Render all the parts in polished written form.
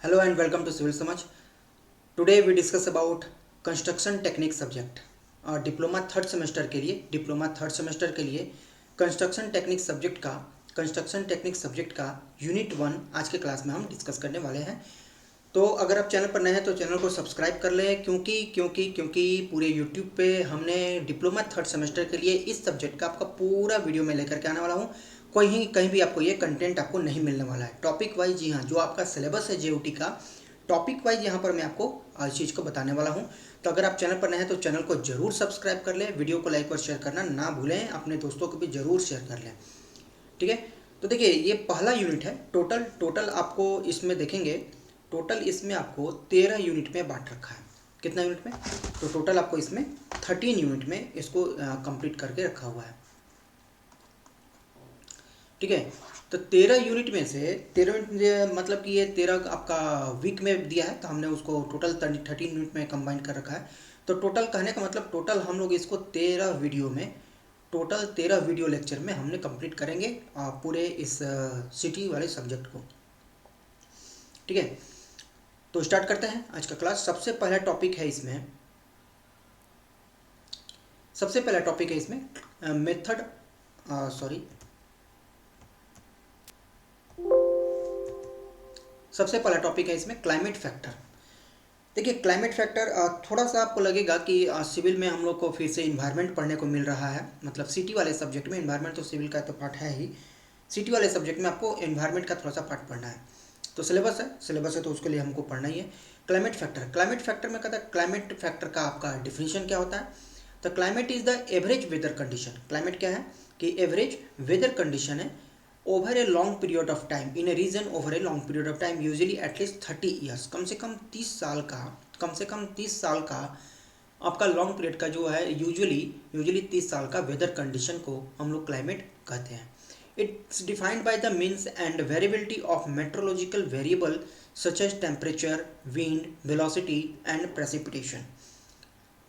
Hello and welcome to Civil Samaj. Today we discuss about construction technique subject और diploma third semester के लिए construction technique subject का unit 1 आज के class में हम डिस्कस करने वाले हैं। तो अगर आप चैनल पर नए हैं तो चैनल को सब्सक्राइब कर लें क्योंकि पूरे यूट्यूब पे हमने डिप्लोमा थर्ड सेमेस्टर के लिए इस सब्जेक्ट का आपका पूरा वीडियो में लेकर के आने वाला हूँ। कहीं भी आपको ये कंटेंट आपको नहीं मिलने वाला है। टॉपिक वाइज, जी हाँ, जो आपका सिलेबस है जेओटी का टॉपिक वाइज यहाँ पर मैं आपको हर चीज़ को बताने वाला हूँ। तो अगर आप चैनल पर नए हैं तो चैनल को जरूर सब्सक्राइब कर लें, वीडियो को लाइक और शेयर करना ना भूलें, अपने दोस्तों को भी जरूर शेयर कर लें। ठीक है, तो देखिए ये पहला यूनिट है। टोटल आपको इसमें देखेंगे, टोटल इसमें आपको 13 यूनिट में बांट रखा है। कितना यूनिट में? तो टोटल आपको इसमें 13 यूनिट में इसको कंप्लीट करके रखा हुआ है। ठीक है, तो 13 यूनिट में से 13 यूनिट मतलब कि ये 13 आपका वीक में दिया है, तो हमने उसको टोटल 13 यूनिट में कंबाइन कर रखा है। तो टोटल कहने का मतलब टोटल हम लोग इसको 13 वीडियो लेक्चर में हमने कंप्लीट करेंगे पूरे इस सिटी वाले सब्जेक्ट को। ठीक है, तो स्टार्ट करते हैं आज का क्लास। सबसे पहला टॉपिक है इसमें मेथड सबसे पहला टॉपिक है इसमें क्लाइमेट फैक्टर। देखिए क्लाइमेट फैक्टर थोड़ा सा आपको लगेगा कि सिविल में हम लोग को फिर से इन्वायरमेंट पढ़ने को मिल रहा है। मतलब सिटी वाले सब्जेक्ट में इन्वायरमेंट तो सिविल का तो पार्ट है ही, सिटी वाले सब्जेक्ट में आपको इन्वायरमेंट का थोड़ा सा पार्ट पढ़ना है। तो सिलेबस है तो उसके लिए हमको पढ़ना ही है। क्लाइमेट फैक्टर में कहता है, क्लाइमेट फैक्टर का आपका डिफिनीशन क्या होता है? तो climate is the average weather condition. Climate क्या है कि एवरेज वेदर कंडीशन है over a long period of time in a region, over a long period of time, usually at least 30 years, कम से कम 30 साल का आपका लॉन्ग पीरियड का जो है यूजुअली 30 साल का वेदर कंडीशन को हम लोग क्लाइमेट कहते हैं। It's defined by the means and variability of meteorological variable such as temperature, wind, velocity and precipitation.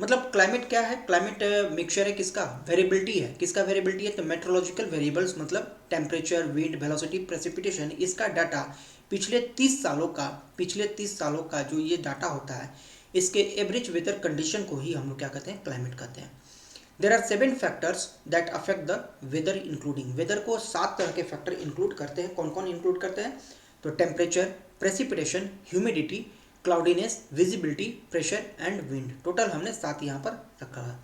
मतलब क्लाइमेट क्या है? क्लाइमेट मिक्सचर है किसका? वेरिएबिलिटी है। किसका वेरिएबिलिटी है? तो मेट्रोलॉजिकल वेरिएबल्स, मतलब टेम्परेचर, विंड, वेलोसिटी, प्रेसिपिटेशन, इसका डाटा पिछले 30 सालों का जो ये डाटा होता है, इसके एवरेज वेदर कंडीशन को ही हम लोग क्या कहते हैं? क्लाइमेट कहते हैं। There are 7 factors that affect the weather, including weather को 7 तरह के फैक्टर इंक्लूड करते हैं। कौन कौन इंक्लूड करते हैं? तो temperature, precipitation, humidity, cloudiness, visibility, pressure and wind. Total हमने 7 यहाँ पर रखा है।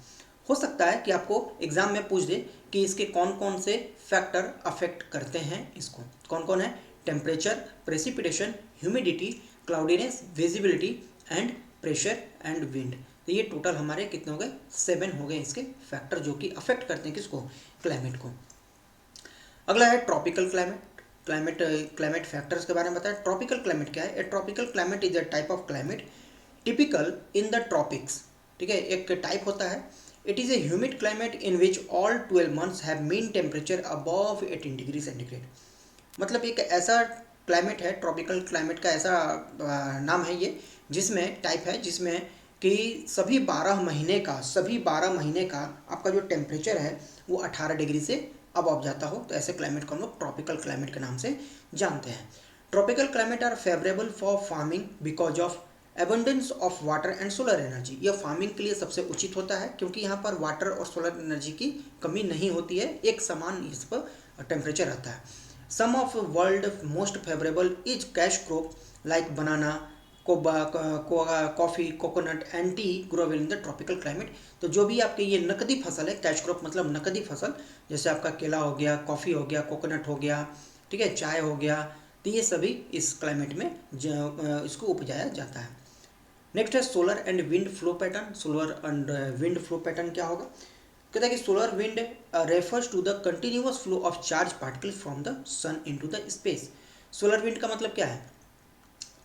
हो सकता है कि आपको एग्जाम में पूछ दे कि इसके कौन कौन से फैक्टर अफेक्ट करते हैं इसको। कौन कौन है? Temperature, precipitation, humidity, cloudiness, visibility and pressure and wind. तो ये टोटल हमारे कितने हो गए? 7 हो गए इसके फैक्टर जो कि अफेक्ट करते हैं किसको? क्लाइमेट को। अगला है ट्रॉपिकल क्लाइमेट फैक्टर्स के बारे में बताएं। ट्रॉपिकल क्लाइमेट क्या है? A tropical climate is a type of climate typical in the tropics. ठीक है, एक टाइप होता है। It is a humid climate in which all 12 months have mean temperature above 18 degree centigrade. मतलब एक ऐसा क्लाइमेट है, ट्रॉपिकल क्लाइमेट का ऐसा नाम है ये, जिसमें टाइप है जिसमें कि सभी 12 महीने का आपका जो टेम्परेचर है वो 18 डिग्री से अब जाता हो। तो ऐसे क्लाइमेट को हम लोग ट्रॉपिकल क्लाइमेट के नाम से जानते हैं। Tropical climate are favourable for farming because of abundance of water and solar energy. यह फार्मिंग के लिए सबसे उचित होता है क्योंकि यहाँ पर वाटर और सोलर एनर्जी की कमी नहीं होती है, एक समान इस पर टेम्परेचर रहता है। Some of world most favourable is cash crop like banana, coffee, coconut and tea grow well in the tropical climate. तो जो भी आपके ये नकदी फसल है, कैश क्रॉप मतलब नकदी फसल, जैसे आपका केला हो गया, कॉफ़ी हो गया, कोकोनट हो गया, ठीक है, चाय हो गया, तो ये सभी इस क्लाइमेट में इसको उपजाया जाता है। नेक्स्ट है solar and wind flow pattern. Solar and wind flow pattern क्या होगा? कहता है कि solar wind refers to the continuous flow of charge particle from the sun into the space. Solar wind का मतलब क्या है?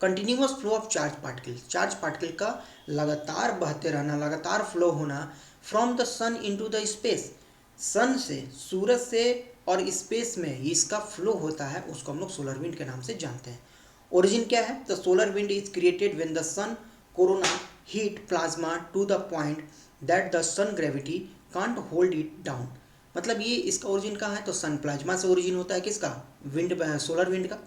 Continuous flow of charge particle का लगातार बहते रहना, लगातार फ्लो होना from the sun into the space. Sun से, सूरज से और स्पेस में इसका फ्लो होता है, उसको हम लोग सोलर विंड के नाम से जानते हैं। ओरिजिन क्या है? The solar wind is created when the sun corona heat plasma to the point that the sun gravity can't hold it down. मतलब ये इसका ओरिजिन कहाँ है? तो सन प्लाज्मा से ओरिजिन होता है किसका? विंड, सोलर विंड का।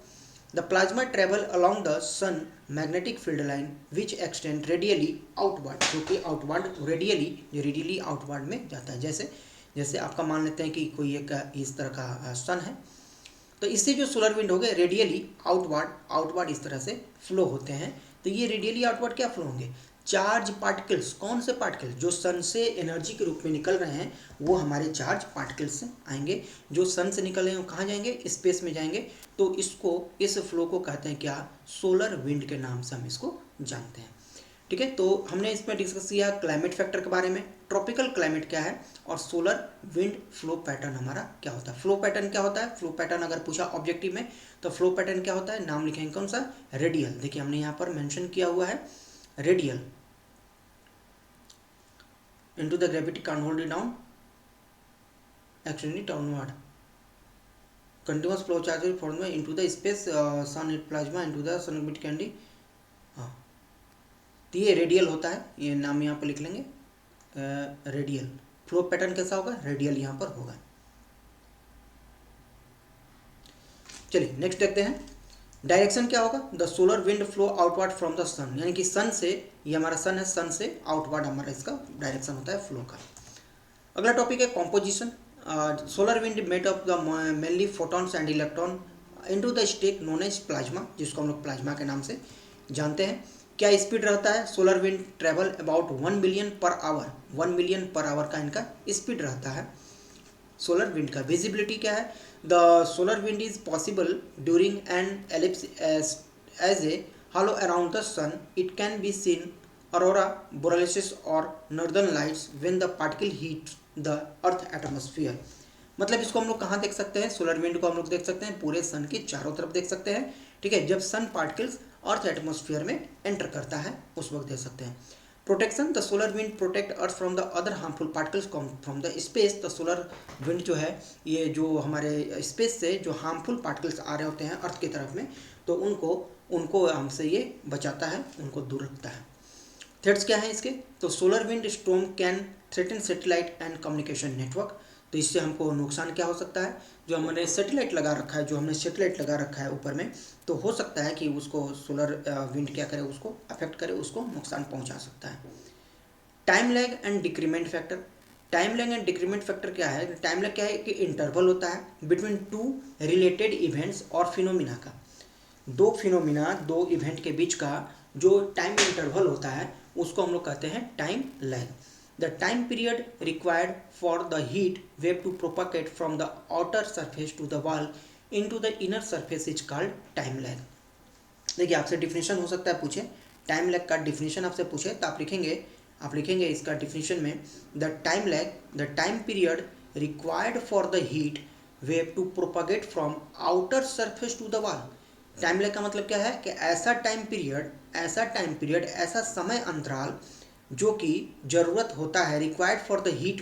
The plasma travel along the sun magnetic field line which extend radially outward, जो कि आउटवर्ड रेडियली आउटवर्ड में जाता है। जैसे जैसे आपका मान लेते हैं कि कोई एक इस तरह का सन है, तो इससे जो सोलर विंड हो गए रेडियली आउटवर्ड इस तरह से फ्लो होते हैं। तो ये रेडियली आउटवर्ड क्या फ्लो होंगे, चार्ज पार्टिकल्स। कौन से पार्टिकल्स, जो सन से एनर्जी के रूप में निकल रहे हैं वो हमारे चार्ज पार्टिकल्स से आएंगे। जो सन से निकल रहे हैं वो कहाँ जाएंगे, स्पेस में जाएंगे। तो इस फ्लो को कहते हैं क्या, सोलर विंड के नाम से हम इसको जानते हैं। ठीक है, तो हमने इसमें डिस्कस किया क्लाइमेट फैक्टर के बारे में, ट्रॉपिकल क्लाइमेट क्या है, और सोलर विंड फ्लो पैटर्न हमारा क्या होता है। फ्लो पैटर्न क्या होता है, फ्लो पैटर्न अगर पूछा ऑब्जेक्टिव में तो फ्लो पैटर्न क्या होता है, नाम लिखेंगे कौन सा, रेडियल। देखिए हमने यहाँ पर मेंशन किया हुआ है radial, into the gravity can't hold it down, extending downward, continuous flow charge will form into the space, sun plasma into the sun bit candy। हाँ, तो ये रेडियल होता है, ये नाम यहाँ पर लिख लेंगे रेडियल। फ्लो पैटर्न कैसा होगा, रेडियल यहाँ पर होगा। चलिए नेक्स्ट देखते हैं, डायरेक्शन क्या होगा, the solar wind flow outward from the sun, यानी कि सन से, ये हमारा सन है, सन से आउटवर्ड हमारा इसका डायरेक्शन होता है फ्लो का। अगला टॉपिक है composition. Solar wind made of the mainly photons and electron into the state known as plasma, जिसको हम लोग प्लाज्मा के नाम से जानते हैं। क्या स्पीड रहता है, solar wind travel about 1 million per hour, 1 million per hour का इनका स्पीड रहता है सोलर विंड का। विजिबिलिटी क्या है, the solar wind is possible during an ellipse as a halo around the sun. It can be seen aurora borealis or northern lights when the particle heat the earth atmosphere। मतलब इसको हम लोग कहाँ देख सकते हैं, सोलर विंड को हम लोग देख सकते हैं पूरे सन के चारों तरफ देख सकते हैं। ठीक है, जब सन पार्टिकल्स अर्थ एटमोस्फियर में एंटर करता है उस वक्त देख सकते हैं। Protection, the solar wind protect earth from the other harmful particles from the space. The solar wind जो है ये जो हमारे स्पेस से जो हार्मफुल पार्टिकल्स आ रहे होते हैं अर्थ की तरफ में, तो उनको हमसे ये बचाता है, उनको दूर रखता है। थ्रेट्स क्या है इसके, तो solar wind storm can threaten satellite and communication network. तो इससे हमको नुकसान क्या हो सकता है, जो हमने सैटेलाइट लगा रखा है, जो हमने सैटेलाइट लगा रखा है ऊपर में, तो हो सकता है कि उसको सोलर विंड क्या करे, उसको अफेक्ट करे, उसको नुकसान पहुंचा सकता है। Time lag and decrement factor. Time lag and decrement factor क्या है, टाइम लैग क्या है कि इंटरवल होता है बिटवीन टू रिलेटेड इवेंट्स और फिनोमिना का। दो इवेंट के बीच का जो टाइम इंटरवल होता है उसको हम लोग कहते हैं time lag. The time period required for the heat wave to propagate from the outer surface to the wall into the inner surface is called time lag. देखिए आपसे डिफिनेशन हो सकता है पूछे, टाइम लैग का डिफिनेशन आपसे पूछे तो आप लिखेंगे इसका डिफिनेशन में, the time period required for the heat wave to propagate from outer surface to the wall. Time lag का मतलब क्या है कि ऐसा टाइम पीरियड ऐसा समय अंतराल जो कि जरूरत होता है, required for the heat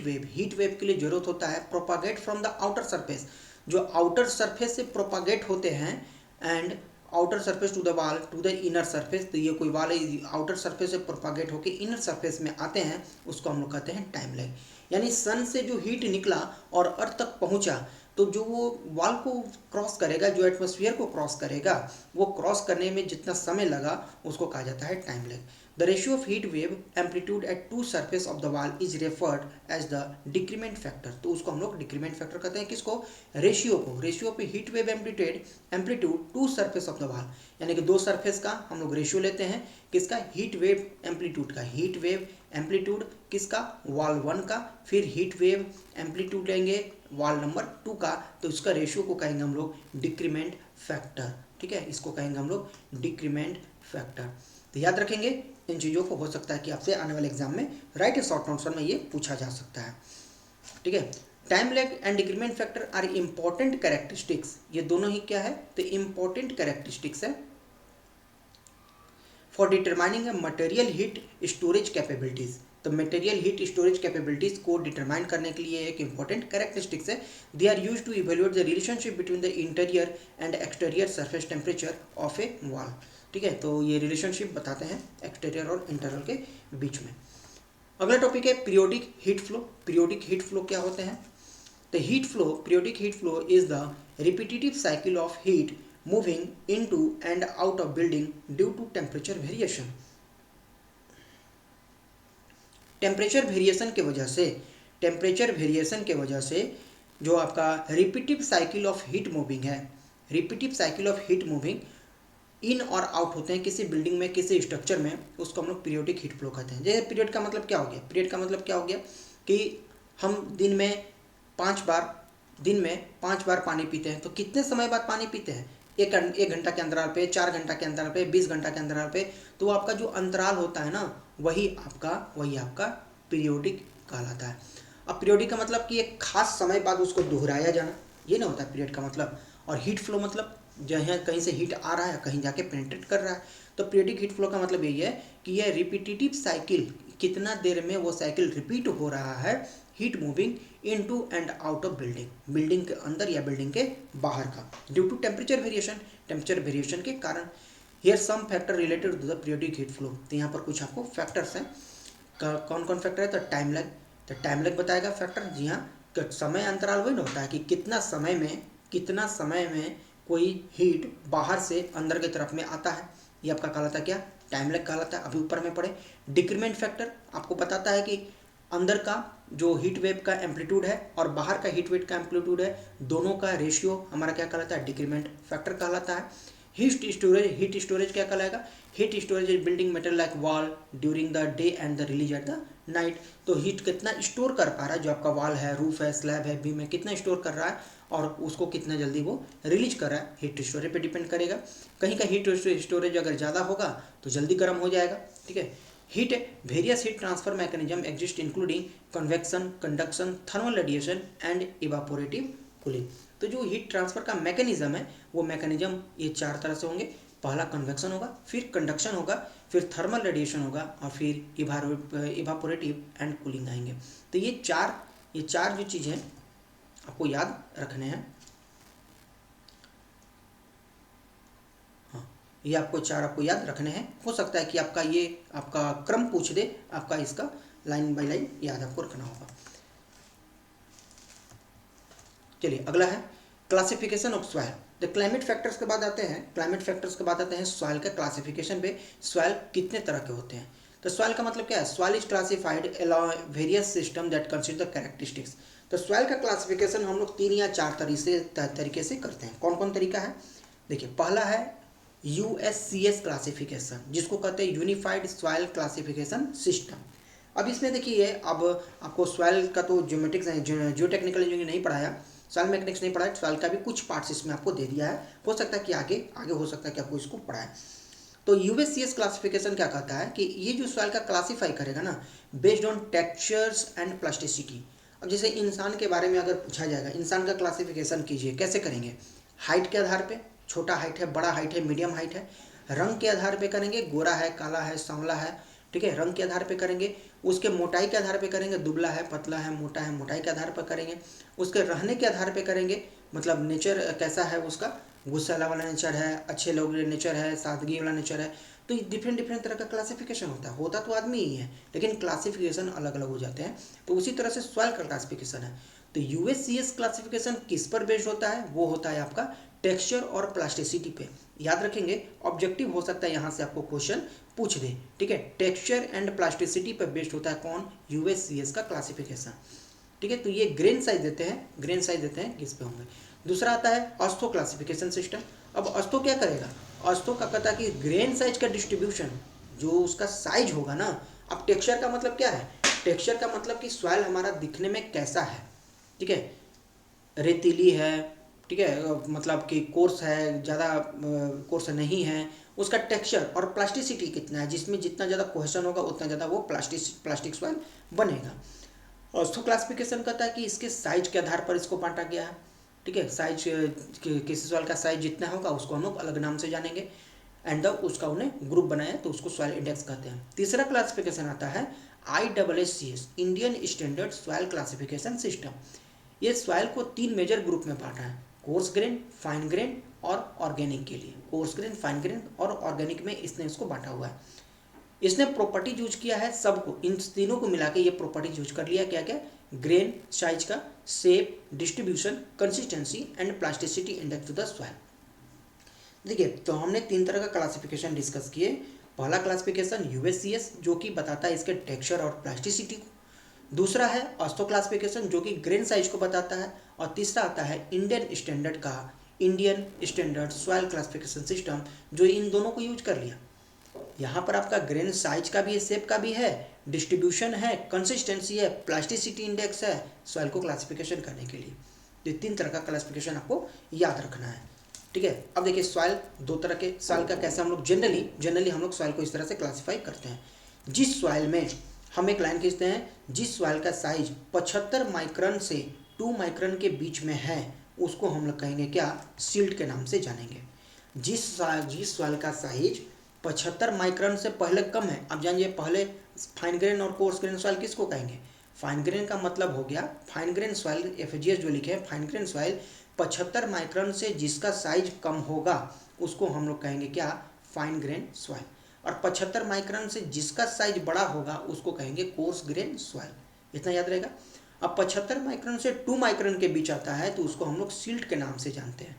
wave के लिए जरूरत होता है, propagate from the outer surface, जो आउटर सरफेस से प्रोपागेट होते हैं, and outer surface to the wall to the inner surface. तो ये कोई वाल आउटर सरफेस से प्रोपागेट होकर इनर सरफेस में आते हैं, उसको हम लोग कहते हैं टाइम लैग। यानी सन से जो हीट निकला और अर्थ तक पहुंचा, तो जो वो वॉल को क्रॉस करेगा, जो एटमॉस्फेयर को क्रॉस करेगा, वो क्रॉस करने में जितना समय लगा उसको कहा जाता है time lag. The ratio of heat wave amplitude at two surface of the wall is referred as the decrement factor. तो उसको हम लोग डिक्रीमेंट फैक्टर कहते हैं, किसको, ratio of heat wave amplitude two surface of the wall, यानी कि दो सरफेस का हम लोग रेशियो लेते हैं, किसका, हीट वेव एम्पलीट्यूड का, हीट वेव एम्पलीट्यूड किसका, वॉल 1 का, फिर हीट वेव एम्पलीट्यूड लेंगे वॉल नंबर 2 का, तो इसका रेशियो को कहेंगे हम लोग डिक्रीमेंट फैक्टर। ठीक है, इसको कहेंगे हम लोग डिक्रीमेंट फैक्टर। तो याद रखेंगे इन चीज़ों को, हो सकता है कि आपसे आने वाले एग्जाम में राइट शॉर्ट आंसर में ये पूछा जा सकता है। ठीक है, time lag and decrement factor are important characteristics. ये दोनों ही क्या है, तो इंपॉर्टेंट कैरेक्टरिस्टिक्स है for determining material heat storage capabilities. तो मटेरियल हीट स्टोरेज कैपेबिलिटीज को डिटरमाइन करने के लिए एक इंपॉर्टेंट कैरेक्टरिस्टिक्स है। They are used to evaluate the relationship between the interior and exterior surface temperature of a wall. ठीक है, तो ये रिलेशनशिप बताते हैं एक्सटीरियर और इंटरनल के बीच में। अगला टॉपिक है periodic heat flow. Periodic heat flow क्या होते हैं, the heat flow, periodic heat flow is the repetitive cycle of heat moving into and out of building due to temperature variation. Temperature variation के वजह से, temperature variation के वजह से जो आपका repetitive cycle of heat moving है, repetitive cycle of heat moving in और आउट होते हैं किसी बिल्डिंग में, किसी स्ट्रक्चर में, उसको हम लोग पीरियोडिक हीट फ्लो कहते हैं। जैसे पीरियड का मतलब क्या हो गया, पीरियड का मतलब क्या हो गया कि हम दिन में 5 बार पानी पीते हैं, तो कितने समय बाद पानी पीते हैं, एक घंटा के अंतराल पे, 4 घंटा के अंतराल पे, 20 घंटा के अंतराल पे। तो आपका जो अंतराल होता है ना, वही आपका पीरियोडिक कहलाता है। अब पीरियोडिक का मतलब कि एक खास समय बाद उसको दोहराया जाना, ये ना होता है पीरियड का मतलब। और हीट फ्लो मतलब जहाँ कहीं से हीट आ रहा है, कहीं जाके पेनिट्रेट कर रहा है। तो पीरियोडिक हीट फ्लो का मतलब यही है कि यह रिपीटिटिव साइकिल, कितना देर में वो साइकिल रिपीट हो रहा है, heat moving into and out of building, building के अंदर या बिल्डिंग के बाहर का, due to temperature variation, temperature variation के कारण। Here some factor related to the periodic heat flow. तो यहाँ पर कुछ आपको फैक्टर्स हैं, कौन कौन फैक्टर है, तो टाइम लैग, तो टाइम लैग बताएगा फैक्टर। जी हाँ, समय अंतराल वही ना होता है कि कितना समय में कोई हीट बाहर से अंदर की तरफ में आता है, ये आपका कहलाता है क्या, टाइम लैग कहलाता है। अभी ऊपर में पढ़े डिक्रीमेंट फैक्टर आपको बताता है कि अंदर का जो हीट वेव का एम्पलीट्यूड है और बाहर का हीट वेव का एम्पलीट्यूड है, दोनों का रेशियो हमारा क्या कहलाता है, डिक्रीमेंट फैक्टर कहलाता है। हीट स्टोरेज क्या कहलाएगा, heat storage is building material like wall during the day and the release at the night. तो हीट कितना स्टोर कर पा रहा है, जो आपका वॉल है, रूफ है, स्लैब है, बीम है, कितना स्टोर कर रहा है और उसको कितना जल्दी वो रिलीज कर रहा है, हीट स्टोरेज पे डिपेंड करेगा। कहीं का हीट स्टोरेज अगर ज़्यादा होगा तो जल्दी गर्म हो जाएगा, ठीक है। Heat various heat transfer mechanism exist including convection, conduction, thermal radiation and evaporative cooling. तो जो हीट ट्रांसफर का मैकेनिज्म है, वो मैकेनिज्म ये 4 तरह से होंगे। पहला कन्वेक्शन होगा, फिर कंडक्शन होगा, फिर थर्मल रेडिएशन होगा और फिर इवापोरेटिव एंड कूलिंग आएंगे। तो ये चार जो चीज़ें आपको याद रखने हैं, हाँ, ये आपको याद रखने हैं। हो सकता है कि आपका क्रम पूछ दे, आपका इसका लाइन बाय लाइन याद आपको रखना होगा। चलिए अगला है classification of soil. The climate factors के बाद आते हैं सॉइल का क्लासिफिकेशन पे। सॉइल कितने तरह के होते हैं, तो सॉइल का मतलब क्या है, soil is classified along various system that consider the characteristics. तो सॉइल का क्लासिफिकेशन हम लोग 3 या 4 तरीके से करते हैं। कौन कौन तरीका है, देखिए पहला है USCS क्लासिफिकेशन, जिसको कहते हैं यूनिफाइड सॉइल क्लासिफिकेशन सिस्टम। अब इसमें देखिए, अब आपको सॉइल का तो जियोटेक्निकल इंजीनियरिंग नहीं पढ़ाया, सॉइल मैकेनिक्स नहीं पढ़ाया, सॉइल का भी कुछ पार्ट्स इसमें आपको दे दिया है। हो सकता है कि आगे हो सकता है कि आपको इसको पढ़ाए। तो USCS क्लासिफिकेशन क्या कहता है कि ये जो सॉइल का क्लासीफाई करेगा ना, based on textures and plasticity. अब जैसे इंसान के बारे में अगर पूछा जाएगा, इंसान का क्लासिफिकेशन कीजिए, कैसे करेंगे, हाइट के आधार पे, छोटा हाइट है, बड़ा हाइट है, मीडियम हाइट है। रंग के आधार पे करेंगे, गोरा है, काला है, सांवला है, ठीक है, रंग के आधार पे करेंगे। उसके मोटाई के आधार पे करेंगे, दुबला है, पतला है, मोटा है, मोटाई के आधार पर करेंगे। उसके रहने के आधार पे करेंगे, मतलब नेचर कैसा है उसका, गुस्सैला वाला नेचर है, अच्छे लोग नेचर है, सादगी वाला नेचर है। तो डिफरेंट तरह का क्लासिफिकेशन होता तो आदमी ही है, लेकिन क्लासिफिकेशन अलग अलग हो जाते हैं। तो उसी तरह से सॉइल का क्लासिफिकेशन है। तो USCS क्लासिफिकेशन किस पर बेस्ड होता है, वो होता है आपका टेक्सचर और प्लास्टिसिटी पे। याद रखेंगे, ऑब्जेक्टिव हो सकता है यहाँ से आपको क्वेश्चन पूछ दे, ठीक है। टेक्सचर एंड प्लास्टिसिटी पर बेस्ड होता है कौन, USCS का क्लासिफिकेशन, ठीक है। तो ये ग्रेन साइज देते हैं किस पे होंगे। दूसरा आता है ऑस्थो क्लासिफिकेशन सिस्टम। अब ऑस्थो क्या करेगा, ऑस्थो का कहता है कि ग्रेन साइज का डिस्ट्रीब्यूशन, जो उसका साइज होगा ना। अब टेक्सचर का मतलब क्या है, टेक्सचर का मतलब कि सॉइल हमारा दिखने में कैसा है, ठीक है, रेतीली है, ठीक है, मतलब कि कोर्स है, ज़्यादा कोर्स नहीं है, उसका टेक्सचर और प्लास्टिसिटी कितना है, जिसमें जितना ज़्यादा कोहेशन होगा उतना ज़्यादा वो प्लास्टिक सॉइल बनेगा। ऑस्थो क्लासिफिकेशन कहता है कि इसके साइज के आधार पर इसको बांटा गया है, ठीक है। साइज किसी सॉइल का साइज जितना होगा उसको हम लोग अलग नाम से जानेंगे, एंड उसका उन्हें ग्रुप बनाया तो उसको सॉइल इंडेक्स कहते हैं। तीसरा क्लासिफिकेशन आता है ISSCS, Indian standard soil classification system. ये सॉइल को 3 मेजर ग्रुप में बांटा है, कोर्स ग्रेन, फाइन ग्रेन और ऑर्गेनिक के लिए। कोर्स ग्रेन, फाइन ग्रेन और ऑर्गेनिक में इसने इसको बांटा हुआ है। इसने प्रॉपर्टी यूज किया है सबको, इन तीनों को मिला के ये प्रॉपर्टी यूज कर लिया, क्या क्या, ग्रेन साइज का, shape, distribution, consistency and plasticity index to the soil. देखिए, तो हमने 3 तरह का क्लासिफिकेशन डिस्कस किए। पहला क्लासिफिकेशन यूएससीएस जो कि बताता है इसके टेक्सचर और प्लास्टिसिटी को। दूसरा है ऑस्टो क्लासिफिकेशन जो कि ग्रेन साइज को बताता है। और तीसरा आता है इंडियन स्टैंडर्ड का Indian standard soil classification system, जो इन दोनों को यूज कर लिया। यहाँ पर आपका ग्रेन साइज का भी है, शेप का भी है, डिस्ट्रीब्यूशन है, कंसिस्टेंसी है, प्लास्टिसिटी इंडेक्स है सॉइल को क्लासिफिकेशन करने के लिए। ये 3 तरह का क्लासिफिकेशन आपको याद रखना है। ठीक है, अब देखिए सॉइल 2 तरह के सॉइल का कैसे हम लोग जनरली हम लोग सॉइल को इस तरह से क्लासीफाई करते हैं। जिस सॉइल में हम एक लाइन खींचते हैं, जिस सॉइल का साइज 75 माइक्रन से 2 माइक्रन के बीच में है उसको हम लोग कहेंगे क्या, सिल्ट के नाम से जानेंगे। जिस सॉइल का साइज 75 माइक्रन से पहले कम है, अब जानिए पहले फाइन ग्रेन और कोर्स ग्रेन सॉइल किसको कहेंगे। फाइन ग्रेन का मतलब हो गया फाइन ग्रेन सॉइल, एफजीएस जो लिखे हैं फाइन ग्रेन सॉइल 75 माइक्रन से जिसका साइज कम होगा उसको हम लोग कहेंगे क्या, फाइन ग्रेन सॉइल। और 75 माइक्रन से जिसका साइज बड़ा होगा उसको कहेंगे कोर्स ग्रेन सॉइल। इतना याद रहेगा। अब 75 माइक्रन से 2 माइक्रन के बीच आता है तो उसको हम लोग सिल्ट के नाम से जानते हैं।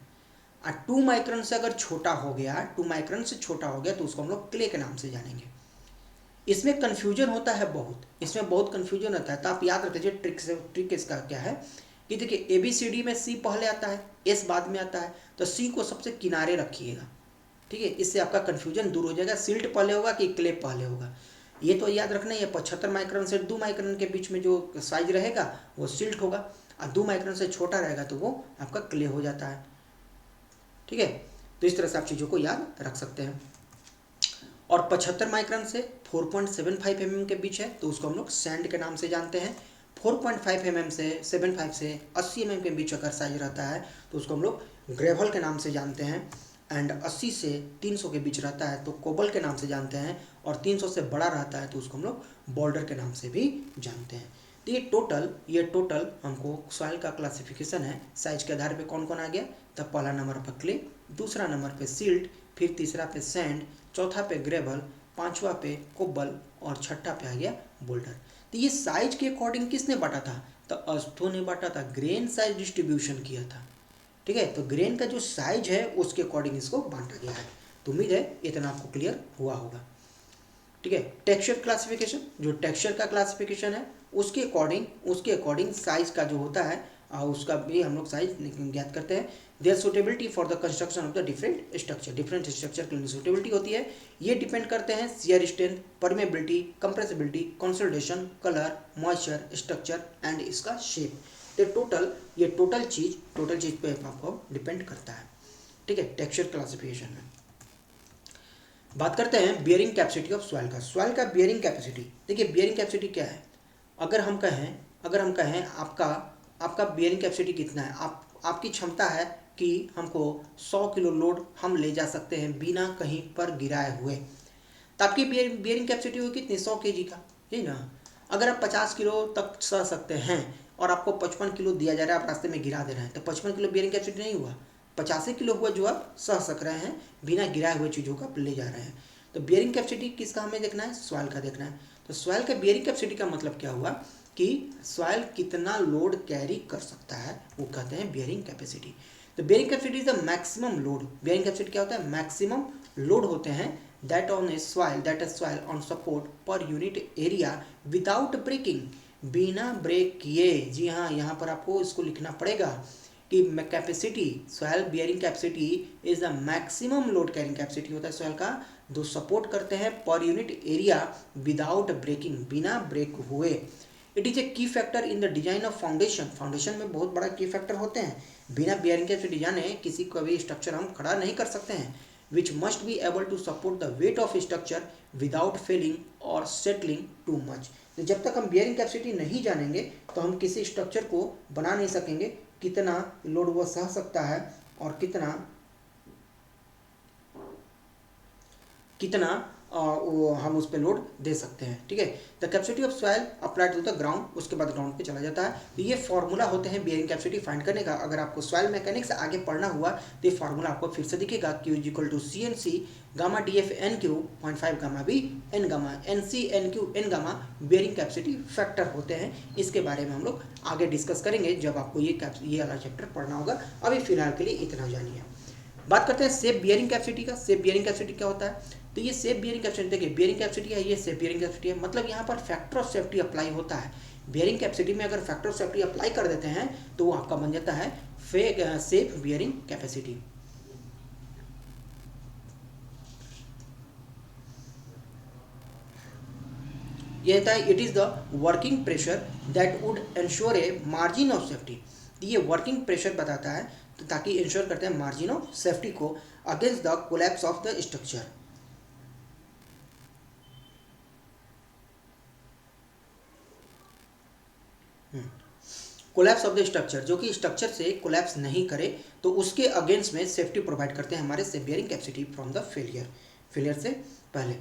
और 2 माइक्रन से अगर छोटा हो गया, 2 माइक्रन से छोटा हो गया तो उसको हम लोग क्ले के नाम से जानेंगे। इसमें कन्फ्यूजन होता है बहुत, इसमें बहुत कन्फ्यूजन होता है, तो आप याद रख लीजिए ट्रिक इसका क्या है कि देखिए ABCD में C पहले आता है, S बाद में आता है, तो C को सबसे किनारे रखिएगा। ठीक है, इससे आपका कन्फ्यूजन दूर हो जाएगा। सिल्ट पहले होगा कि क्ले पहले होगा, ये तो याद रखना है। 75 माइक्रन से 2 माइक्रन के बीच में जो साइज रहेगा वो सिल्ट होगा, और 2 माइक्रन से छोटा रहेगा तो वो आपका क्ले हो जाता है। ठीक है, तो इस तरह से आप चीज़ों को याद रख सकते हैं। और 75 माइक्रन से 4.75 mm के बीच है तो उसको हम लोग सैंड के नाम से जानते हैं। 4.5 mm से 75 से 80 mm के बीच अगर साइज रहता है तो उसको हम लोग ग्रेवल के नाम से जानते हैं। एंड 80 से 300 के बीच रहता है तो कोबल के नाम से जानते हैं। और 300 से बड़ा रहता है तो उसको हम लोग बॉल्डर के नाम से भी जानते हैं। तो ये टोटल हमको सॉइल का क्लासिफिकेशन है। साइज के आधार पे कौन कौन आ गया, तब पहला नंबर पर क्ले, दूसरा नंबर पे सिल्ट, फिर तीसरा पे सैंड, चौथा पे ग्रेवल, पांचवा पे कोबल और छठा पे आ गया बोल्डर। तो ये साइज के अकॉर्डिंग किसने बांटा था, तो अस्थो ने बांटा था, ग्रेन साइज डिस्ट्रीब्यूशन किया था। ठीक है, तो ग्रेन का जो साइज है उसके अकॉर्डिंग इसको बांटा गया है। तो उम्मीद है इतना आपको क्लियर हुआ होगा। ठीक है, टेक्सचर क्लासिफिकेशन, जो टेक्सचर का क्लासिफिकेशन है उसके अकॉर्डिंग साइज का जो होता है उसका भी हम लोग साइज ज्ञात करते हैं। Their suitability for the construction of the different structure के लिए सुटेबिलिटी होती है। ये डिपेंड करते हैं shear strength, permeability, compressibility, consolidation, colour, moisture, structure and इसका शेप। ये टोटल चीज़ पे आपको डिपेंड करता है। ठीक है, टेक्सचर क्लासिफिकेशन में बात करते हैं बियरिंग कैपेसिटी ऑफ सॉइल का। सॉइल का बियरिंग कैपेसिटी, देखिए बियरिंग कैपेसिटी क्या है। अगर हम कहें आपका बियरिंग कैपेसिटी कितना है, आपकी क्षमता है कि हमको 100 किलो लोड हम ले जा सकते हैं बिना कहीं पर गिराए हुए, तो आपकी बियरिंग कैपेसिटी होगी कितनी, 100 kg का, यही ना। अगर आप 50 किलो तक सह सकते हैं और आपको 55 किलो दिया जा रहा है, आप रास्ते में गिरा दे रहे हैं, तो 55 किलो बियरिंग कैपेसिटी नहीं हुआ, 85 किलो हुआ जो आप सह सक रहे हैं, बिना गिराए हुए चीज़ों का ले जा रहे हैं। तो बियरिंग कैपेसिटी किसका हमें देखना है, सॉइल का देखना है। तो सॉइल का बियरिंग कैपेसिटी का मतलब क्या हुआ कि सॉइल कितना लोड कैरी कर सकता है, वो कहते हैं बियरिंग कैपेसिटी। तो bearing capacity is the maximum load. Bearing capacity क्या होता है, मैक्सिमम लोड होते हैं that is soil on support per unit area without breaking, बिना ब्रेक किए। जी हाँ, यहाँ पर आपको इसको लिखना पड़ेगा कि capacity, soil bearing capacity is the maximum load carrying capacity होता है सॉइल का जो सपोर्ट करते हैं per unit area without breaking, बिना ब्रेक हुए। It is a key factor in the design of foundation में बहुत बड़ा की फैक्टर होते हैं। बिना बियरिंग कैपेसिटी जाने किसी का भी स्ट्रक्चर हम खड़ा नहीं कर सकते हैं। Which must be able to support the weight of structure without failing और सेटलिंग टू मच। तो जब तक हम बियरिंग कैपेसिटी नहीं जानेंगे तो हम किसी स्ट्रक्चर को बना नहीं सकेंगे, कितना लोड वो सह सकता है और कितना वो हम उस पर लोड दे सकते हैं। ठीक है, the capacity of soil applied to the ground, उसके बाद ग्राउंड पे चला जाता है। तो ये फार्मूला होते हैं बियरिंग कैपेसिटी फाइंड करने का। अगर आपको सॉइल मैकेनिक्स आगे पढ़ना हुआ तो ये फार्मूला आपको फिर से दिखेगा, Q is equal to CNC gamma DF NQ 0.5 gamma B N gamma NC NQ N gamma bearing capacity factor होते हैं। इसके बारे में हम लोग आगे डिस्कस करेंगे जब आपको ये वाला चैप्टर पढ़ना होगा। अभी फिलहाल के लिए इतना जानिए। बात करते हैं सेफ बियरिंग कैपेसिटी का। सेफ बियरिंग कैपेसिटी क्या होता है? तो ये सेफ बियरिंग कैपेसिटी, देखिए बियरिंग कैपेसिटी है, ये सेफ बियरिंग कैपेसिटी है, मतलब यहाँ पर फैक्टर ऑफ सेफ्टी अप्लाई होता है। बियरिंग कैपेसिटी में अगर फैक्टर ऑफ सेफ्टी अप्लाई कर देते हैं तो वो आपका बन जाता है सेफ बियरिंग कैपेसिटी। ये होता है it is the working pressure that would ensure a margin of safety. ये वर्किंग प्रेशर बताता है तो ताकि इंश्योर करते हैं मार्जिन ऑफ सेफ्टी को against the collapse of the structure. Collapse of the structure, जो कि स्ट्रक्चर से कोलैप्स नहीं करे तो उसके अगेंस्ट में सेफ्टी प्रोवाइड करते हैं हमारे safe bearing capacity from the failure से पहले।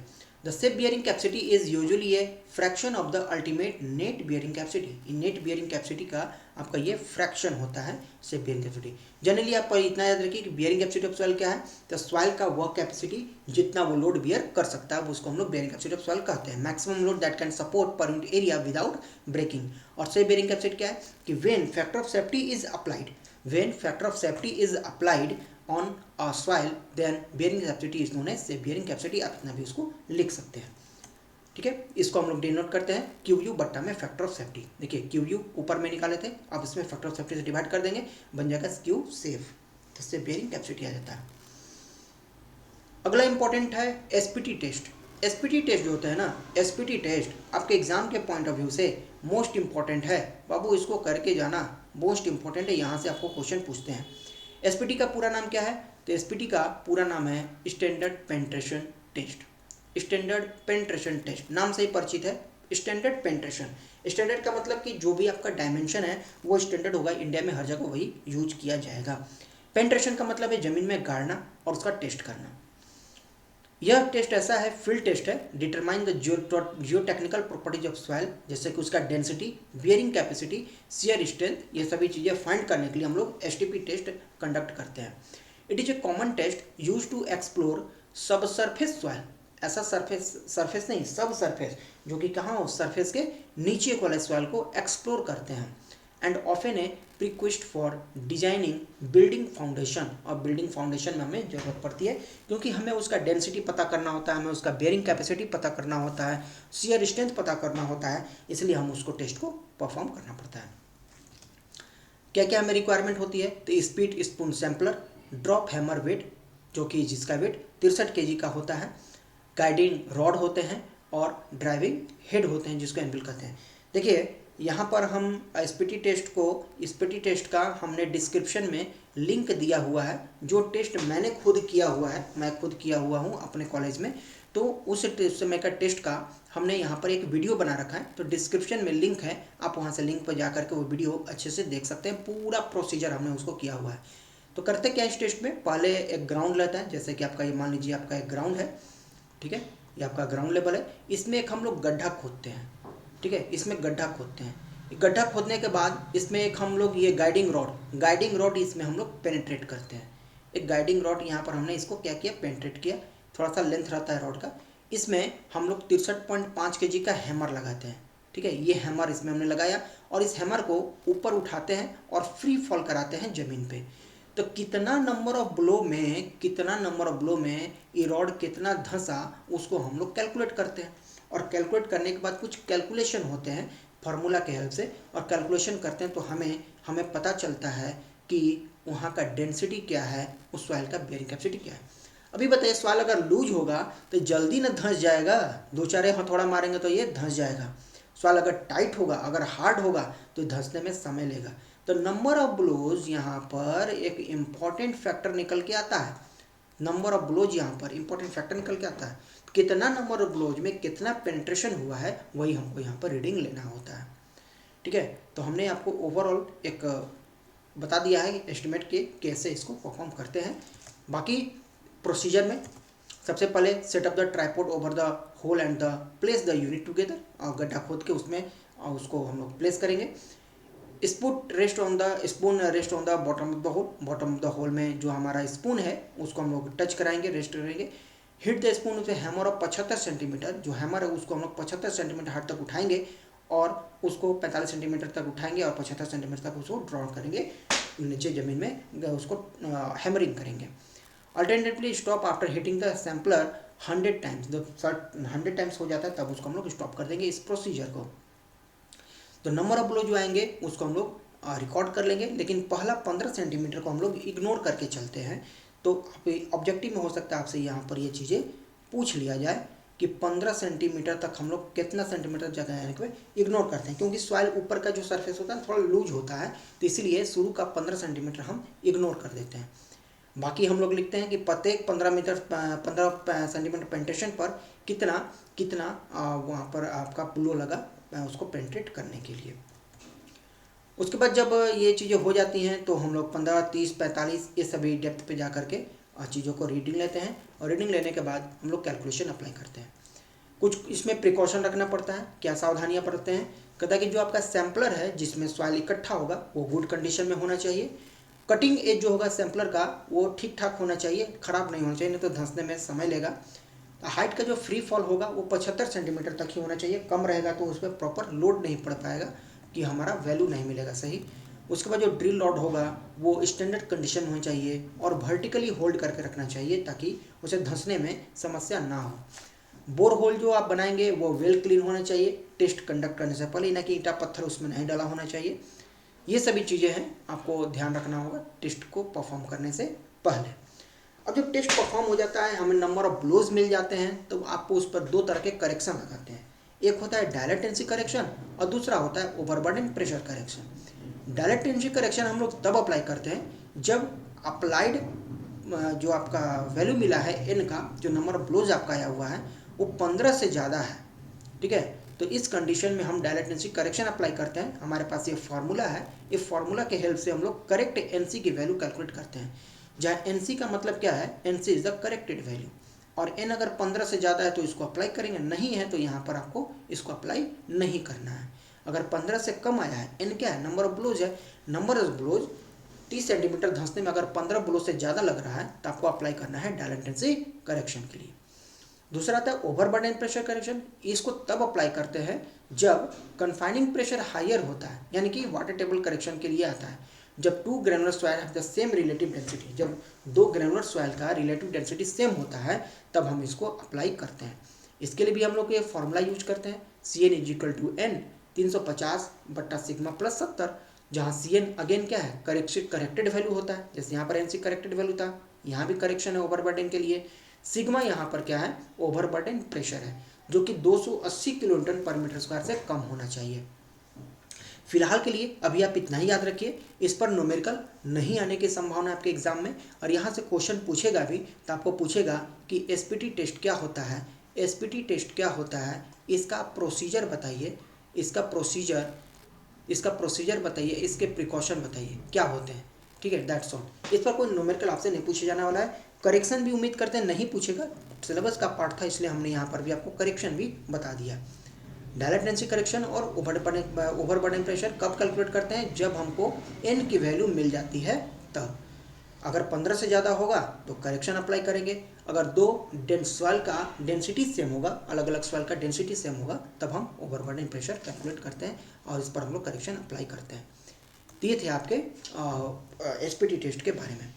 The safe bearing capacity is usually a fraction of the ultimate net bearing capacity. Net bearing capacity का आपका ये फ्रैक्शन होता है सेफ बियरिंग कैपेसिटी। जनरली आप इतना याद रखिए कि बियरिंग कैपेसिटी ऑफ सॉइल क्या है, तो सॉइल का वर्क कैपेसिटी जितना वो लोड बियर कर सकता है उसको हम लोग बियरिंग कैपेसिटी ऑफ सॉइल कहते हैं। Maximum load that can support per unit area without breaking. और सेफ बियरिंग कैपेसिटी क्या है कि when factor of safety is applied, when factor of safety is applied on a soil then bearing capacity is known as safe bearing capacity. आप इतना भी उसको लिख सकते हैं, ठीक है। इसको हम लोग डिनोट करते हैं क्यू यू बट्टा में फैक्टर ऑफ सेफ्टी। देखिए क्यू यू ऊपर में निकाले थे, अब इसमें फैक्टर ऑफ सेफ्टी से डिवाइड कर देंगे, बन जाएगा क्यू सेफ, तो सेफ बियरिंग कैपेसिटी आ जाता है। अगला इंपॉर्टेंट है एसपीटी टेस्ट। एसपीटी टेस्ट जो होता है ना, एसपीटी टेस्ट आपके एग्जाम के पॉइंट ऑफ व्यू से मोस्ट इंपॉर्टेंट है बाबू, इसको करके जाना मोस्ट इंपॉर्टेंट है। यहाँ से आपको क्वेश्चन पूछते हैं। एसपीटी का पूरा नाम क्या है? तो एसपीटी का पूरा नाम है standard penetration test. Standard penetration test नाम से ही परिचित है। स्टैंडर्ड पेनिट्रेशन, स्टैंडर्ड का मतलब कि जो भी आपका डायमेंशन है वो स्टैंडर्ड होगा, इंडिया में हर जगह वही यूज किया जाएगा। पेनिट्रेशन का मतलब है जमीन में गाड़ना और उसका टेस्ट करना। यह टेस्ट ऐसा है, फील्ड टेस्ट है, determine the geotechnical properties of soil, जैसे कि उसका density, bearing capacity, shear strength, ये सभी चीज़ें फाइंड करने के लिए हम लोग एसटीपी टेस्ट कंडक्ट करते हैं। It is a common test use to explore sub surface soil. ऐसा सरफेस नहीं, सब सरफेस, जो कि कहाँ हो, सरफेस के नीचे वाले सॉइल को एक्सप्लोर करते हैं। And often a prerequisite for designing building foundation. और बिल्डिंग फाउंडेशन में हमें ज़रूरत पड़ती है क्योंकि हमें उसका डेंसिटी पता करना होता है, हमें उसका बेयरिंग कैपेसिटी पता करना होता है, शियर स्ट्रेंथ पता करना होता है, इसलिए हम उसको टेस्ट को परफॉर्म करना पड़ता है। क्या क्या हमें रिक्वायरमेंट होती है? तो speed spoon sampler, drop hammer weight, जो कि जिसका वेट 63 kg का होता है, गाइडिंग रॉड होते हैं और ड्राइविंग हेड होते हैं जिसको एनविल कहते हैं। देखिए यहाँ पर हम एसपीटी टेस्ट का हमने डिस्क्रिप्शन में लिंक दिया हुआ है। जो टेस्ट मैंने खुद किया हुआ है, मैं खुद किया हुआ हूँ अपने कॉलेज में, तो उस समय का टेस्ट का हमने यहाँ पर एक वीडियो बना रखा है, तो डिस्क्रिप्शन में लिंक है, आप वहाँ से लिंक पर जा करके वो वीडियो अच्छे से देख सकते हैं। पूरा प्रोसीजर हमने उसको किया हुआ है। तो करते क्या इस टेस्ट में, पहले एक ग्राउंड लेता है, जैसे कि आपका ये मान लीजिए आपका एक ग्राउंड है, ठीक है, ये आपका ग्राउंड लेवल है। इसमें एक हम लोग गड्ढा खोदते हैं, ठीक है, इसमें गड्ढा खोदते हैं। गड्ढा खोदने के बाद इसमें एक हम लोग ये गाइडिंग रॉड इसमें हम लोग पेनिट्रेट करते हैं। एक गाइडिंग रॉड यहाँ पर हमने इसको क्या किया, पेनिट्रेट किया। थोड़ा सा लेंथ रहता है रॉड का। इसमें हम लोग 63.5 kg का हैमर लगाते हैं, ठीक है, ये हैमर इसमें हमने लगाया और इस हैमर को ऊपर उठाते हैं और फ्री फॉल कराते हैं ज़मीन पे। तो कितना नंबर ऑफ ब्लो में ये रॉड कितना धंसा उसको हम लोग कैलकुलेट करते हैं। और कैलकुलेट करने के बाद कुछ कैलकुलेशन होते हैं फार्मूला के हेल्प से, और कैलकुलेशन करते हैं तो हमें पता चलता है कि वहाँ का डेंसिटी क्या है, उस सॉइल का बेयरिंग कैपेसिटी क्या है। अभी बताइए, सॉइल अगर लूज होगा तो जल्दी ना धंस जाएगा, 2-4 हथौड़ा मारेंगे तो ये धंस जाएगा। सॉइल अगर टाइट होगा, अगर हार्ड होगा तो धंसने में समय लेगा। तो नंबर ऑफ ब्लोज यहाँ पर एक इम्पॉर्टेंट फैक्टर निकल के आता है। नंबर ऑफ ब्लोज यहाँ पर इम्पोर्टेंट फैक्टर निकल के आता है। कितना नंबर ऑफ ब्लोज में कितना पेनिट्रेशन हुआ है वही हमको यहाँ पर रीडिंग लेना होता है, ठीक है। तो हमने आपको ओवरऑल एक बता दिया है एस्टिमेट के कैसे इसको परफॉर्म करते हैं। बाकी प्रोसीजर में सबसे पहले setup the tripod over the hole and the place the unit together, और गड्ढा खोद के उसमें उसको हम लोग प्लेस करेंगे। Spoon rest on the bottom of the hole में जो हमारा स्पून है उसको हम लोग टच कराएंगे, रेस्ट करेंगे। Hit the spoon with hammer of 75 centimetre, जो हैमर है उसको हम लोग 75 सेंटीमीटर हार्ड तक उठाएंगे और उसको 45 सेंटीमीटर तक उठाएंगे और 75 सेंटीमीटर तक उसको ड्रॉ करेंगे नीचे ज़मीन में, उसको हैमरिंग करेंगे। Alternatively stop after hitting the sampler 100 times, जब 100 टाइम्स हो जाता है तब उसको हम लोग स्टॉप कर देंगे इस प्रोसीजर को। तो नंबर ऑफ ब्लो जो आएंगे उसको हम लोग रिकॉर्ड कर लेंगे, लेकिन पहला 15 सेंटीमीटर को हम लोग इग्नोर करके चलते हैं। तो ऑब्जेक्टिव में हो सकता है आपसे यहाँ पर ये चीज़ें पूछ लिया जाए कि 15 सेंटीमीटर तक हम लोग कितना सेंटीमीटर जगह है पे इग्नोर करते हैं, क्योंकि सॉइल ऊपर का जो सरफेस होता है थोड़ा लूज होता है, तो इसीलिए शुरू का 15 सेंटीमीटर हम इग्नोर कर देते हैं। बाकी हम लोग लिखते हैं कि प्रत्येक 15 सेंटीमीटर पेंट्रेशन पर कितना कितना वहाँ पर आपका ब्लो लगा उसको पेंट्रेट करने के लिए। उसके बाद जब ये चीज़ें हो जाती हैं तो हम लोग 15, 30, 45 ये सभी डेप्थ पे जा करके चीज़ों को रीडिंग लेते हैं, और रीडिंग लेने के बाद हम लोग कैलकुलेशन अप्लाई करते हैं। कुछ इसमें प्रिकॉशन रखना पड़ता है। क्या सावधानियाँ बरतते हैं? कहता है कि जो आपका सैम्पलर है जिसमें सॉइल इकट्ठा होगा वो गुड कंडीशन में होना चाहिए। कटिंग एज जो होगा सैम्पलर का वो ठीक ठाक होना चाहिए, ख़राब नहीं होना चाहिए, नहीं तो धंसने में समय लेगा। हाइट का जो फ्री फॉल होगा वो 75 सेंटीमीटर तक ही होना चाहिए, कम रहेगा तो उस पर प्रॉपर लोड नहीं पड़ पाएगा कि हमारा वैल्यू नहीं मिलेगा सही। उसके बाद जो ड्रिल रॉड होगा वो स्टैंडर्ड कंडीशन होनी चाहिए और वर्टिकली होल्ड करके रखना चाहिए ताकि उसे धंसने में समस्या ना हो। बोर होल जो आप बनाएंगे वो वेल क्लीन होना चाहिए, टेस्ट कंडक्ट करने से पहले, ना कि ईंटा पत्थर उसमें नहीं डाला होना चाहिए। ये सभी चीज़ें हैं आपको ध्यान रखना होगा टेस्ट को परफॉर्म करने से पहले। अब जब टेस्ट परफॉर्म हो जाता है, हमें नंबर ऑफ ब्लोज मिल जाते हैं, तो आपको उस पर दो तरह के करेक्शन लगाते हैं। एक होता है डायरेक्ट टेंसी करेक्शन और दूसरा होता है overburden pressure correction. Direct Tennessee correction हम लोग तब अप्लाई करते हैं जब अप्लाइड जो आपका वैल्यू मिला है एन का, जो नंबर ऑफ ब्लोज आपका आया हुआ है वो 15 से ज़्यादा है। ठीक है, तो इस कंडीशन में हम डायरेक्ट एनसी करेक्शन अप्लाई करते हैं। हमारे पास ये फार्मूला है, ये फार्मूला के हेल्प से हम लोग करेक्ट एनसी की वैल्यू कैलकुलेट करते हैं, जहाँ एनसी का मतलब क्या है, NC is the corrected value. और एन अगर 15 से ज़्यादा है तो इसको अप्लाई करेंगे, नहीं है तो यहाँ पर आपको इसको अप्लाई नहीं करना है। अगर 15 से कम आया है, एन क्या है, नंबर ऑफ ब्लोज है, नंबर ऑफ ब्लोज 30 सेंटीमीटर धंसने में अगर 15 ब्लो से ज़्यादा लग रहा है तो आपको अप्लाई करना है डायरेक्ट एनसी करेक्शन के लिए। दूसरा आता है ओवरबर्डन प्रेशर करेक्शन। इसको तब अप्लाई करते हैं जब कन्फाइनिंग प्रेशर हायर होता है, यानी कि वाटर टेबल करेक्शन के लिए आता है। जब 2 granular soil have the same relative density, जब 2 ग्रेनुलर सॉइल का रिलेटिव डेंसिटी सेम होता है तब हम इसको अप्लाई करते हैं। इसके लिए भी हम लोग ये फॉर्मूला यूज करते हैं, CN=N 350/σ+70, जहाँ CN अगेन क्या है, करेक्टेड वैल्यू होता है, जैसे यहाँ पर NC करेक्टेड वैल्यू था, यहाँ भी करेक्शन है ओवरबर्डन के लिए। सिग्मा यहाँ पर क्या है, ओवरबर्डन प्रेशर है, जो कि 280 किलोन्यूटन पर मीटर स्क्वायर से कम होना चाहिए। फिलहाल के लिए अभी आप इतना ही याद रखिए, इस पर न्यूमेरिकल नहीं आने की संभावना है आपके एग्जाम में, और यहाँ से क्वेश्चन पूछेगा भी तो आपको पूछेगा कि एसपीटी टेस्ट क्या होता है, एसपीटी टेस्ट क्या होता है, इसका प्रोसीजर बताइए, इसका प्रोसीजर बताइए, इसके प्रिकॉशन बताइए क्या होते हैं। ठीक है, दैट्स ऑल। इस पर कोई न्यूमेरिकल आपसे नहीं पूछे जाने वाला है। करेक्शन भी उम्मीद करते हैं नहीं पूछेगा, सिलेबस का पार्ट था इसलिए हमने यहाँ पर भी आपको करेक्शन भी बता दिया। डायरेक्ट एनसी करेक्शन और ओवरबर्डन प्रेशर कब कैलकुलेट करते हैं, जब हमको एन की वैल्यू मिल जाती है तब। अगर 15 से ज़्यादा होगा तो करेक्शन अप्लाई करेंगे, अगर दो सॉइल का डेंसिटी सेम होगा, अलग अलग सॉइल का डेंसिटी सेम होगा, तब हम ओवरबर्डन प्रेशर कैलकुलेट करते हैं और इस पर हम लोग करेक्शन अप्लाई करते हैं। तो ये थे आपके एसपीटी टेस्ट के बारे में।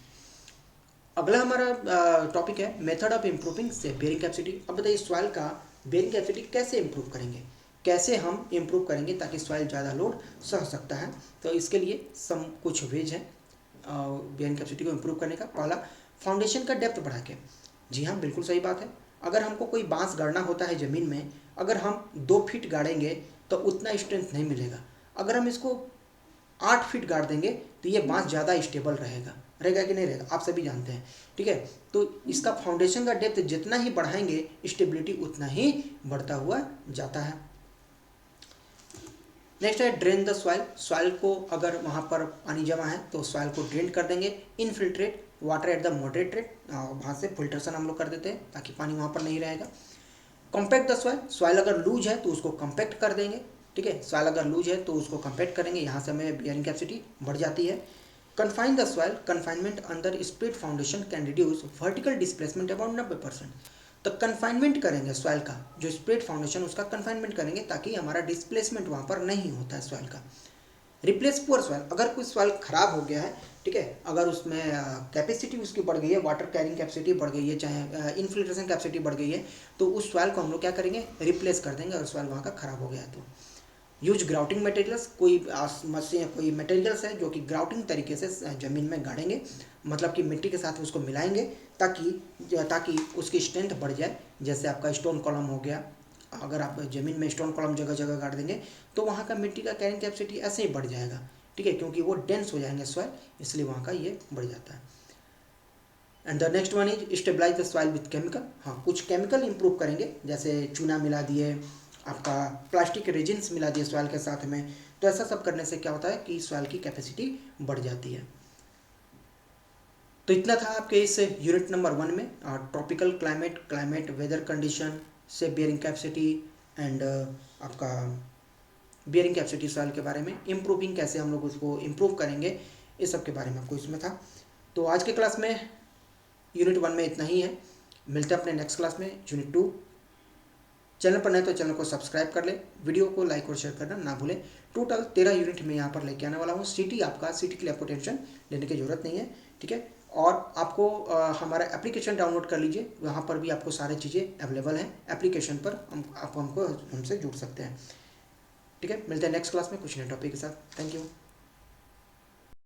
अगला हमारा टॉपिक है मेथड ऑफ इम्प्रूविंग से बेरिंग कैपेसिटी। अब बताइए सॉइल का बेरिंग कैपेसिटी कैसे इम्प्रूव करेंगे, कैसे हम इम्प्रूव करेंगे ताकि सॉइल ज़्यादा लोड सह सकता है। तो इसके लिए कुछ वेज हैं बेरिंग कैपेसिटी को इम्प्रूव करने का। पहला, फाउंडेशन का डेप्थ बढ़ा के। जी हाँ, बिल्कुल सही बात है। अगर हमको कोई बांस गाड़ना होता है ज़मीन में, अगर हम 2 फीट गाड़ेंगे तो उतना स्ट्रेंथ नहीं मिलेगा। अगर हम इसको 8 फीट गाड़ देंगे तो ये बांस ज़्यादा स्टेबल रहेगा कि नहीं रहेगा, आप सभी जानते हैं। ठीक है, तो इसका फाउंडेशन का डेप्थ जितना ही बढ़ाएंगे स्टेबिलिटी उतना ही बढ़ता हुआ जाता है। नेक्स्ट है ड्रेन द सॉइल। सॉइल को अगर वहाँ पर पानी जमा है तो सॉइल को ड्रेन कर देंगे। Infiltrate water at the moderate rate, वहाँ से फिल्ट्रेशन हम लोग कर देते हैं ताकि पानी वहाँ पर नहीं रहेगा। कॉम्पैक्ट द सॉइल, सॉइल अगर लूज है तो उसको कॉम्पैक्ट कर देंगे। ठीक है, सॉइल अगर लूज है तो उसको कॉम्पैक्ट करेंगे, यहाँ से हमें बेयरिंग कैपेसिटी बढ़ जाती है। Confine the soil, confinement under split foundation can reduce vertical displacement about 90%। तो कन्फाइनमेंट करेंगे सॉइल का, जो स्प्लिट फाउंडेशन उसका कन्फाइनमेंट करेंगे ताकि हमारा डिस्प्लेसमेंट वहाँ पर नहीं होता है सॉइल का। रिप्लेस पुअर सॉइल, अगर कोई सॉइल खराब हो गया है, ठीक है। अगर उसमें कैपेसिटी उसकी बढ़ गई है, वाटर कैरिंग कैपेसिटी बढ़ गई है, चाहे इनफिल्ट्रेशन कैपेसिटी बढ़ गई है, तो उस सॉइल को हम लोग क्या करेंगे, रिप्लेस कर देंगे। अगर सॉइल वहाँ का खराब हो गया है तो यूज ग्राउटिंग मटेरियल्स, कोई मशीन, कोई मटेरियल्स है जो कि ग्राउटिंग तरीके से ज़मीन में गाड़ेंगे, मतलब कि मिट्टी के साथ उसको मिलाएंगे ताकि उसकी स्ट्रेंथ बढ़ जाए। जैसे आपका स्टोन कॉलम हो गया, अगर आप ज़मीन में स्टोन कॉलम जगह जगह गाड़ देंगे तो वहाँ का मिट्टी का कैरिंग कैपेसिटी ऐसे ही बढ़ जाएगा, ठीक है, क्योंकि वो डेंस हो जाएंगे सॉइल, इसलिए वहाँ का ये बढ़ जाता है। And the next one is stabilize the soil with chemical. हाँ, कुछ केमिकल इंप्रूव करेंगे, जैसे चूना मिला दिए, आपका प्लास्टिक रेजिन्स मिला दिए सॉइल के साथ में, तो ऐसा सब करने से क्या होता है कि सॉइल की कैपेसिटी बढ़ जाती है। तो इतना था आपके इस यूनिट नंबर 1 में ट्रॉपिकल क्लाइमेट वेदर कंडीशन से बियरिंग कैपेसिटी एंड आपका बियरिंग कैपेसिटी सॉइल के बारे में, इम्प्रूविंग कैसे हम लोग उसको इम्प्रूव करेंगे, इस सब के बारे में आपको इसमें था। तो आज के क्लास में यूनिट 1 में इतना ही है। मिलते हैं अपने नेक्स्ट क्लास में यूनिट 2। चैनल पर नए तो चैनल को सब्सक्राइब कर ले, वीडियो को लाइक और शेयर करना ना भूलें। टोटल 13 यूनिट में यहाँ पर लेके आने वाला हूँ। सिटी के लिए आपको टेंशन लेने की ज़रूरत नहीं है, ठीक है। और आपको हमारा एप्लीकेशन डाउनलोड कर लीजिए, वहाँ पर भी आपको सारी चीज़ें अवेलेबल हैं। एप्लीकेशन पर आप हमसे जुड़ सकते हैं, ठीक है। मिलते हैं नेक्स्ट क्लास में कुछ नए टॉपिक के साथ। Thank you.